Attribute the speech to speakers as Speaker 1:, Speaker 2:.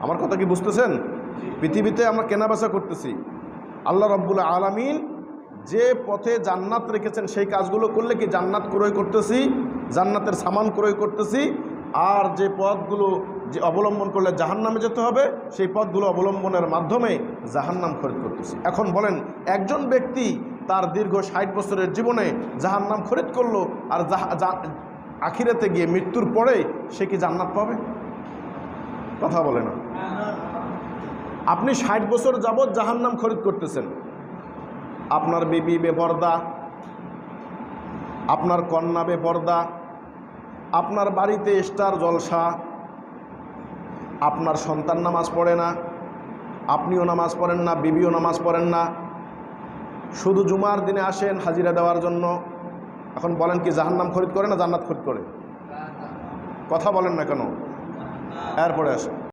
Speaker 1: আমার কথা কি বুঝতেছেন? পৃথিবীতে আমরা কেনাবেচা করতেছি, আল্লাহ রাব্বুল আলামিন যে পথে জান্নাত রেখেছেন সেই কাজগুলো করলে কি জান্নাত ক্রয় করতেছি, জান্নাতের সামান ক্রয় করতেছি। আর যে পথগুলো যে অবলম্বন করলে জাহান্নামে যেতে হবে সেই পথগুলো অবলম্বনের মাধ্যমে জাহান্নাম খরিদ করতেছি। এখন বলেন, একজন ব্যক্তি তার দীর্ঘ 60 বছরের জীবনে জাহান্নাম খরিদ করলো, আর আখিরাতে গিয়ে মৃত্যুর পরে সে কি জান্নাত পাবে? কথা বলে না। আপনি 60 বছর যাবৎ জাহান্নাম খরিদ করতেছেন, আপনার বিবি বেপর্দা, আপনার কন্যা বেপর্দা, আপনার বাড়িতে স্টার জলসা, আপনার সন্তান নামাজ পড়ে না, আপনিও নামাজ পড়েন না, বিবিও নামাজ পড়েন না, শুধু জুমার দিনে আসেন হাজিরা দেওয়ার জন্য। এখন বলেন কি জাহান্নাম খরিদ করে না জান্নাত খরিদ করে? কথা বলেন না কেন? এরপরে আসেন।